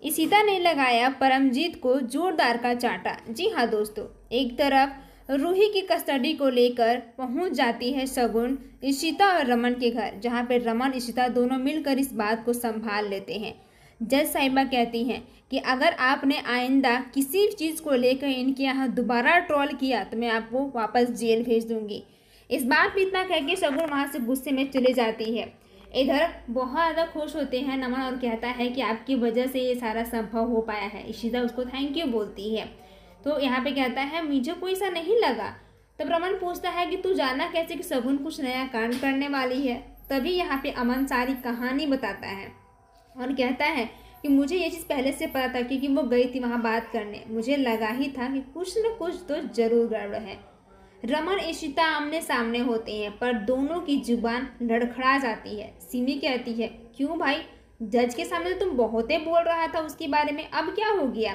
इशिता ने लगाया परमजीत को जोरदार का चांटा। जी हाँ दोस्तों, एक तरफ रूही की कस्टडी को लेकर पहुंच जाती है शगुन इशिता और रमन के घर, जहां पर रमन इशिता दोनों मिलकर इस बात को संभाल लेते हैं। जज साहिबा कहती हैं कि अगर आपने आइंदा किसी चीज़ को लेकर इनके यहाँ दोबारा ट्रोल किया तो मैं आपको वापस जेल भेज दूंगी। इस बात पे इतना कह के शगुन वहाँ से गुस्से में चली जाती है। इधर बहुत ज़्यादा खुश होते हैं नमन और कहता है कि आपकी वजह से ये सारा संभव हो पाया है। इशिता उसको थैंक यू बोलती है। तो यहाँ पे कहता है मुझे कोई सा नहीं लगा। तब रमन पूछता है कि तू जाना कैसे कि शगुन कुछ नया कांड करने वाली है। तभी यहाँ पे अमन सारी कहानी बताता है और कहता है कि मुझे ये चीज़ पहले से पता था क्योंकि वो गई थी वहाँ बात करने। मुझे लगा ही था कि कुछ न कुछ तो जरूर गड़बड़ है। रमन इशिता आमने सामने होते हैं पर दोनों की जुबान लड़खड़ा जाती है। सिमी कहती है क्यों भाई, जज के सामने तो तुम बहुते बोल रहा था उसके बारे में, अब क्या हो गया।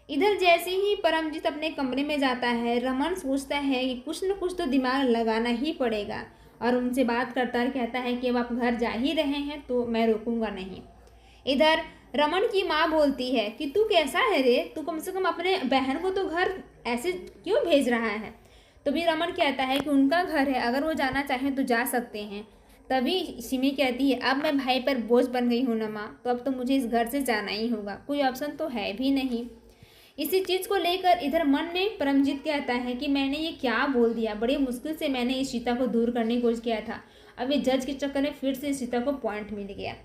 इधर जैसे ही परमजीत अपने कमरे में जाता है, रमन सोचता है कि कुछ न कुछ तो दिमाग लगाना ही पड़ेगा और उनसे बात करता है। कहता है कि अब आप घर जा ही रहे हैं तो मैं रोकूंगा नहीं। इधर रमन की माँ बोलती है कि तू कैसा है रे, तू कम से कम अपने बहन को तो घर ऐसे क्यों भेज रहा है। तो भी रमन कहता है कि उनका घर है, अगर वो जाना चाहें तो जा सकते हैं। तभी सिमी कहती है अब मैं भाई पर बोझ बन गई हूँ ना माँ, तो अब तो मुझे इस घर से जाना ही होगा, कोई ऑप्शन तो है भी नहीं। इसी चीज़ को लेकर इधर मन में परमजीत कहता है कि मैंने ये क्या बोल दिया, बड़ी मुश्किल से मैंने इशिता को दूर करने की कोशिश किया था, अब ये जज के चक्कर में फिर से इशिता को पॉइंट मिल गया।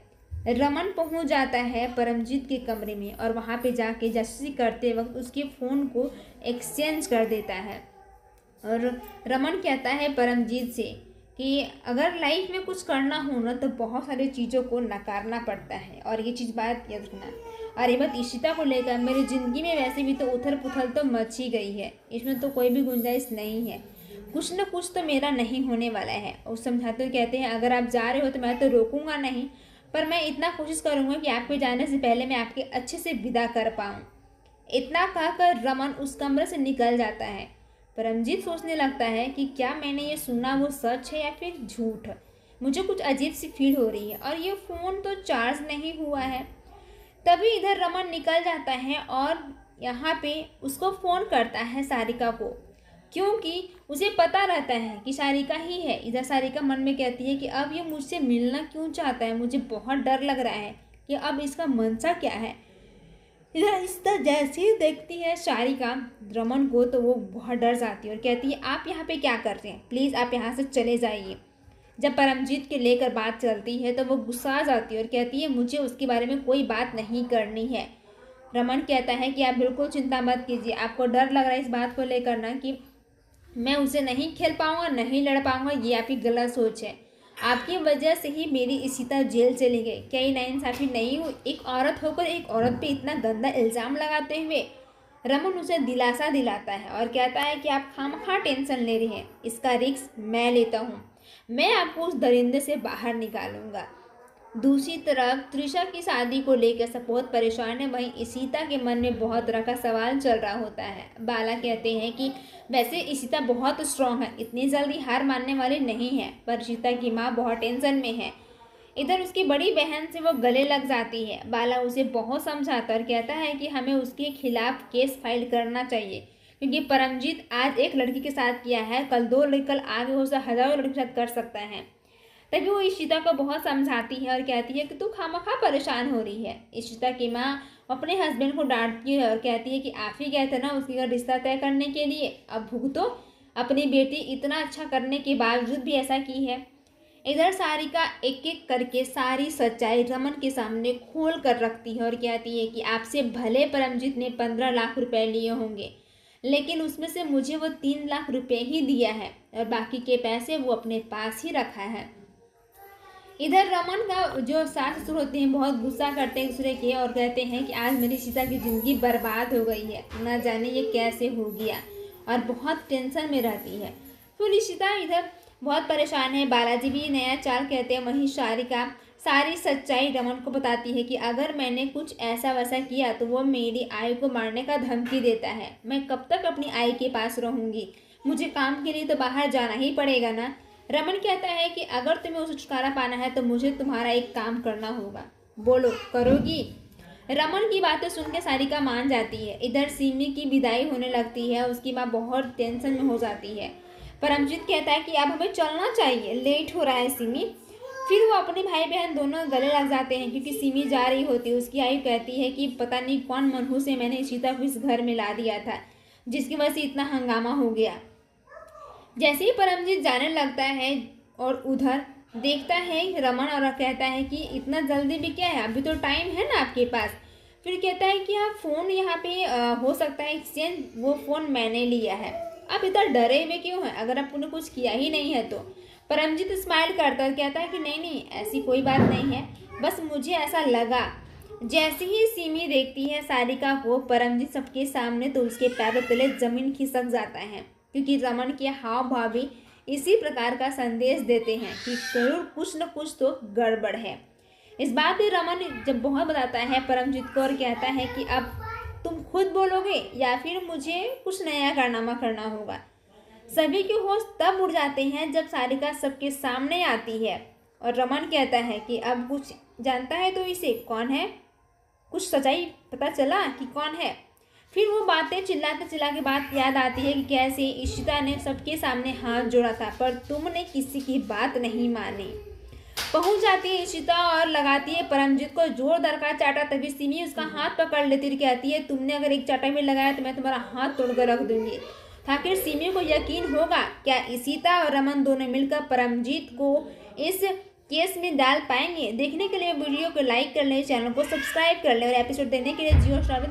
रमन पहुंच जाता है परमजीत के कमरे में और वहाँ पे जाके जासूसी करते वक्त उसके फ़ोन को एक्सचेंज कर देता है। और रमन कहता है परमजीत से कि अगर लाइफ में कुछ करना हो ना तो बहुत सारी चीज़ों को नकारना पड़ता है और ये चीज़ बात याद रखना। और ये बात इशिता को लेकर मेरी ज़िंदगी में वैसे भी तो उथल पुथल तो मच ही गई है, इसमें तो कोई भी गुंजाइश नहीं है, कुछ न कुछ तो मेरा नहीं होने वाला है। और समझाते हुए कहते हैं अगर आप जा रहे हो तो मैं तो रोकूंगा नहीं, पर मैं इतना कोशिश करूँगा कि आपके जाने से पहले मैं आपके अच्छे से विदा कर पाऊँ। इतना कहकर रमन उस कमरे से निकल जाता है। परमजीत सोचने लगता है कि क्या मैंने ये सुना वो सच है या फिर झूठ। मुझे कुछ अजीब सी फील हो रही है और ये फ़ोन तो चार्ज नहीं हुआ है। तभी इधर रमन निकल जाता है और यहाँ पे उसको फ़ोन करता है सारिका को, क्योंकि उसे पता रहता है कि सारिका ही है। इधर सारिका मन में कहती है कि अब ये मुझसे मिलना क्यों चाहता है, मुझे बहुत डर लग रहा है कि अब इसका मनसा क्या है। इधर इशिता जैसे ही देखती है सारिका रमन को तो वो बहुत डर जाती है और कहती है आप यहाँ पे क्या कर रहे हैं, प्लीज़ आप यहाँ से चले जाइए। जब परमजीत के लेकर बात चलती है तो वो गुस्सा आ जाती है और कहती है मुझे उसके बारे में कोई बात नहीं करनी है। रमन कहता है कि आप बिल्कुल चिंता मत कीजिए, आपको डर लग रहा है इस बात को लेकर ना कि मैं उसे नहीं खेल पाऊँगा, नहीं लड़ पाऊँगा, ये आपकी गलत सोच है। आपकी वजह से ही मेरी इशिता जेल चली गई, क्या ये नाइंसाफ़ी नहीं हुई, एक औरत होकर एक औरत पे इतना गंदा इल्ज़ाम लगाते हुए। रमन उसे दिलासा दिलाता है और कहता है कि आप खामखा टेंशन ले रही हैं, इसका रिस्क मैं लेता हूँ, मैं आपको उस दरिंदे से बाहर निकालूंगा। दूसरी तरफ त्रिशा की शादी को लेकर सब बहुत परेशान है। वहीं इशिता के मन में बहुत तरह का सवाल चल रहा होता है। बाला कहते हैं कि वैसे इशिता बहुत स्ट्रांग है, इतनी जल्दी हार मानने वाली नहीं है, पर इशिता की माँ बहुत टेंशन में है। इधर उसकी बड़ी बहन से वो गले लग जाती है। बाला उसे बहुत समझाता और कहता है कि हमें उसके खिलाफ केस फाइल करना चाहिए, क्योंकि परमजीत आज एक लड़की के साथ किया है, कल दो लड़की, कल आगे हो सकता हज़ारों लड़की के साथ कर सकता है। तभी वो इशिता को बहुत समझाती है और कहती है कि तू खामखा परेशान हो रही है। इशिता की माँ अपने हस्बैंड को डांटती है और कहती है कि आप ही गए थे ना उसके घर रिश्ता तय करने के लिए, अब भुगतो, अपनी बेटी इतना अच्छा करने के बावजूद भी ऐसा की है। इधर सारिका एक एक करके सारी सच्चाई रमन के सामने खोल कर रखती है और कहती है कि आपसे भले परमजीत ने 15 लाख रुपए लिए होंगे, लेकिन उसमें से मुझे वो 3 लाख रुपए ही दिया है और बाकी के पैसे वो अपने पास ही रखा है। इधर रमन का जो सास ससुर होते हैं बहुत गुस्सा करते हैं दूसरे के और कहते हैं कि आज मेरी सीता की ज़िंदगी बर्बाद हो गई है, ना जाने ये कैसे हो गया, और बहुत टेंशन में रहती है। फिर इशिता इधर बहुत परेशान है। बालाजी भी नया चाल कहते हैं। वहीं सारिका सारी सच्चाई रमन को बताती है कि अगर मैंने कुछ ऐसा वैसा किया तो वो मेरी आई को मारने का धमकी देता है। मैं कब तक अपनी आई के पास रहूँगी, मुझे काम के लिए तो बाहर जाना ही पड़ेगा ना। रमन कहता है कि अगर तुम्हें उसे छुटकारा पाना है तो मुझे तुम्हारा एक काम करना होगा। बोलो, करोगी? रमन की बातें सुन के सारिका मान जाती है। इधर सिमी की विदाई होने लगती है, उसकी माँ बहुत टेंशन में हो जाती है। परमजीत कहता है कि अब हमें चलना चाहिए, लेट हो रहा है सिमी। फिर वो अपने भाई बहन दोनों गले लग जाते हैं क्योंकि सिमी जा रही होती है। उसकी आयु कहती है कि पता नहीं कौन मनहूस से मैंने इशिता को इस घर में ला दिया था, जिसकी वजह से इतना हंगामा हो गया। जैसे ही परमजीत जाने लगता है और उधर देखता है रमन और कहता है कि इतना जल्दी भी क्या है, अभी तो टाइम है ना आपके पास। फिर कहता है कि आप फ़ोन यहाँ पे हो सकता है एक्सचेंज, वो फ़ोन मैंने लिया है। आप इतना डरे हुए क्यों हैं, अगर आपने कुछ किया ही नहीं है तो। परमजीत स्माइल करता है, कहता है कि नहीं नहीं ऐसी कोई बात नहीं है, बस मुझे ऐसा लगा। जैसे ही सिमी देखती है सारिका को परमजीत सबके सामने तो उसके पैरों तले जमीन खिसक जाता है, क्योंकि रमन के हाव भाव भी इसी प्रकार का संदेश देते हैं कि जरूर कुछ न कुछ तो गड़बड़ है। इस बात पे रमन जब बहुत बताता है परमजीत को और कहता है कि अब तुम खुद बोलोगे या फिर मुझे कुछ नया कारनामा करना होगा। सभी के होश तब उड़ जाते हैं जब सारिका सबके सामने आती है और रमन कहता है कि अब कुछ जानता है तो इसे कौन है, कुछ सच्चाई पता चला कि कौन है। फिर वो बातें चिल्लाते चिल्लाते बात याद आती है कि कैसे इशिता ने सबके सामने हाथ जोड़ा था पर तुमने किसी की बात नहीं मानी। पहुंच जाती है इशिता और लगाती है परमजीत को जोरदार का चाटा। तभी सिमी उसका हाथ पकड़ लेती और कहती है तुमने अगर एक चाटा में लगाया तो मैं तुम्हारा हाथ तोड़कर रख दूंगी। आखिर सिमी को यकीन होगा क्या इशिता और रमन दोनों मिलकर परमजीत को इस केस में डाल पाएंगे। देखने के लिए वीडियो को लाइक कर लें, चैनल को सब्सक्राइब कर लें और एपिसोड देखने के लिए जियो स्टार